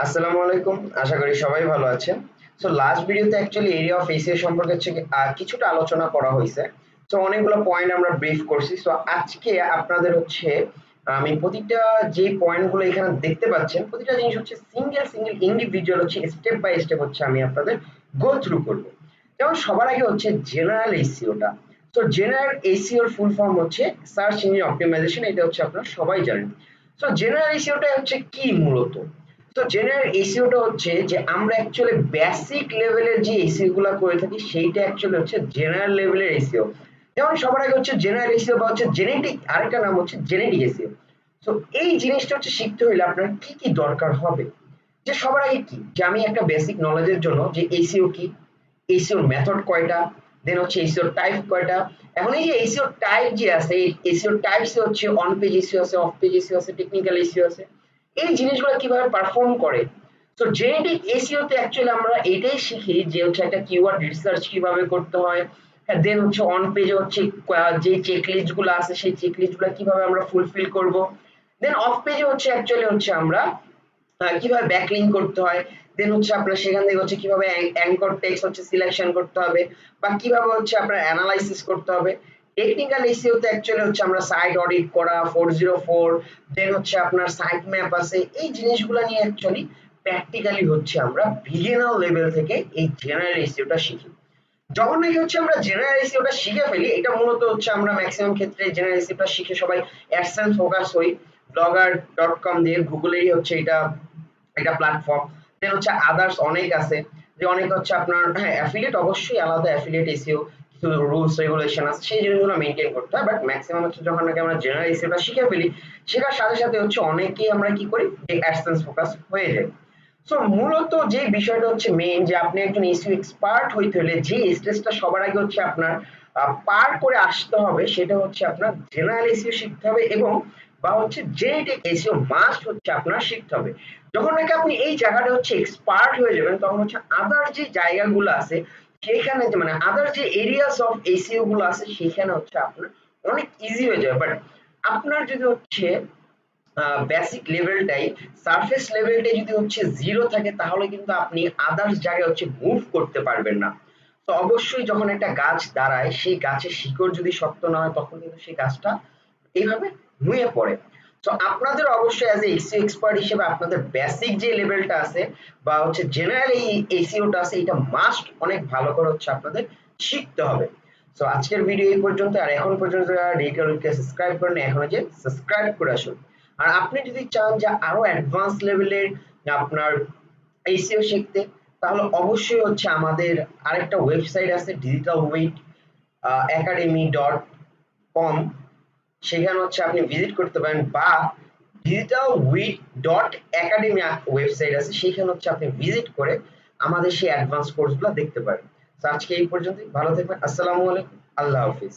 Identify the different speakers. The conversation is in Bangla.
Speaker 1: আসসালামু আলাইকুম, আশা করি সবাই ভালো আছেন। সো লাস্ট ভিডিওতে অ্যাকচুয়ালি এরিয়া অফ এসইও সম্পর্কে কিছুটা আলোচনা করা হয়েছে। সো অনেকগুলো পয়েন্ট আমরা ব্রিফ করছি। সো আজকে আপনাদের আমি প্রতিটা যে পয়েন্টগুলো এখানে দেখতে পাচ্ছেন, প্রতিটা জিনিস single single individual step by step আমি আপনাদের গো থ্রু করব। যেমন সবার আগে জেনারেল এসইওটা। তো জেনারেল এসইওর full form search engine optimisation. এটা আপনারা সবাই জানেন। সো জেনারেল এসইওটা কি মূলত? তো জেনারেল এসইওটা যে আমরা অ্যাকচুয়ালি বেসিক লেভেলের যে এসইও গুলা করে থাকি সেইটা অ্যাকচুয়ালি জেনারেল লেভেলের এসইও। যেমন সবার আগে জেনারেল এসইও বা জেনেটিক, আরেকটা নাম জেনেটিক এসইও। তো এই জিনিসটা শিখতে হলে আপনার কি কি দরকার হবে? যে সবার আগে কি যে আমি একটা বেসিক নলেজের জন্য যে এসইও কি, এসইও মেথড কয়টা, দেন এসইও টাইপ কয়টা। এখন এই যে এসইও টাইপ যে আছে, এই SEO types on page SEO আছে, অফ পেজ এসইও আছে, টেকনিক্যাল এসইও আছে। এই জিনিসগুলো কিভাবে পারফর্ম করে। তো জেনেটিক এসইও তে অ্যাকচুয়ালি আমরা এটাই শিখি যে একটা কিওয়ার্ড রিসার্চ কিভাবে করতে হয়। দেন অন পেজে যে চেকলিস্ট গুলো আছে সেই চেকলিস্ট গুলো কিভাবে আমরা ফুলফিল করব। দেন অফ পেজে অ্যাকচুয়ালি আমরা কিভাবে ব্যাকলিঙ্ক করতে হয়। দেন আপনার সেখান থেকে কিভাবে অ্যাঙ্কর টেক্সট সিলেকশন করতে হবে, বা কিভাবে আপনার অ্যানালাইসিস করতে হবে। টেকনিক্যাল এসইও তে অ্যাকচুয়ালি আমরা সাইট অডিট করা, 404, দেন আপনার সাইট ম্যাপ আছে। এই জিনিসগুলো নিয়ে অ্যাকচুয়ালি প্র্যাকটিক্যালি আমরা বিগিনার লেভেল থেকে এই জেনারেল এসইওটা শিখি। যখন নাকি আমরা জেনারেল এসইওটা শিখে ফেলি, এটা মূলত আমরা ম্যাক্সিমাম ক্ষেত্রে জেনারেল এসইওটা শিখে সবাই অ্যাডসেন্স ফোকাস হই। blogger.com দিয়ে গুগলেরই এটা প্ল্যাটফর্ম। দেন আদার্স অনেক আছে, যে অনেক আপনার অ্যাফিলিয়েট, অবশ্যই আলাদা অ্যাফিলিয়েট এসইও কিছু রুলস রেগুলেশন আছে, সেই জিনিসগুলো মেইনটেইন করতে হয়। বাট ম্যাক্সিমাম যখন নাকি আমরা জেনারেল এসইওটা শিখে ফেলি, শেখার সাথে সাথে অনেকেই আমরা কি করি, যে অ্যাডসেন্স ফোকাস হয়ে যায়। সো মূলত যে বিষয়টা মেইন, যে আপনি একজন এসইও এক্সপার্ট হইতে হলে যে স্টেজটা সবার আগে আপনার পার করে আসতে হবে, সেটা আপনার জেনারেল এসইও শিখতে হবে, এবং বা জেনেটিক এসইও মাস্ট আপনার শিখতে হবে। যখন নাকি আপনি এই জায়গাটা এক্সপার্ট হয়ে যাবেন, তখন আদার যে জায়গাগুলো আছে সেখানে, মানে আদার যে এরিয়াস অফ এসইও গুলো আছে সেখানে আপনার অনেক ইজি হয়ে যাবে। বাট আপনার যদি বেসিক লেভেলটাই, সারফেস লেভেলটাই যদি জিরো থাকে, তাহলে কিন্তু আপনি আদার্স জায়গায় মুভ করতে পারবেন না। তো অবশ্যই যখন একটা গাছ দাঁড়ায়, সেই গাছের শিকড় যদি শক্ত না হয়, তখন কিন্তু সেই গাছটা এইভাবে নুয়ে পড়ে। তো আপনাদের অবশ্যই অ্যাজ এ এসইও এক্সপার্ট হিসেবে আপনাদের বেসিক যে লেভেলটা আছে, বা জেনারেল এই এসইওটা আছে, এটা মাস্ট অনেক ভালো করে আপনাদের শিখতে হবে। তো আজকের ভিডিও এই পর্যন্ত। আর এখন পর্যন্ত যারা ডিজিটালউইটকে সাবস্ক্রাইব করেন, এখনো সাবস্ক্রাইব করে আসুন। আর আপনি যদি চান যে আরো অ্যাডভান্স লেভেলের আপনার এসইও শিখতে, তাহলে অবশ্যই আমাদের আরেকটা ওয়েবসাইট আছে, DigitalWit academy.com। সেখানে আপনি ভিজিট করতে পারেন, বা digitalwit.academy ওয়েবসাইট আছে, সেখানে আপনি ভিজিট করে আমাদের সেই অ্যাডভান্স কোর্সগুলো দেখতে পারেন। তো আজকে এই পর্যন্তই। ভালো থাকবেন। আসসালামু আলাইকুম। আল্লাহ হাফিজ।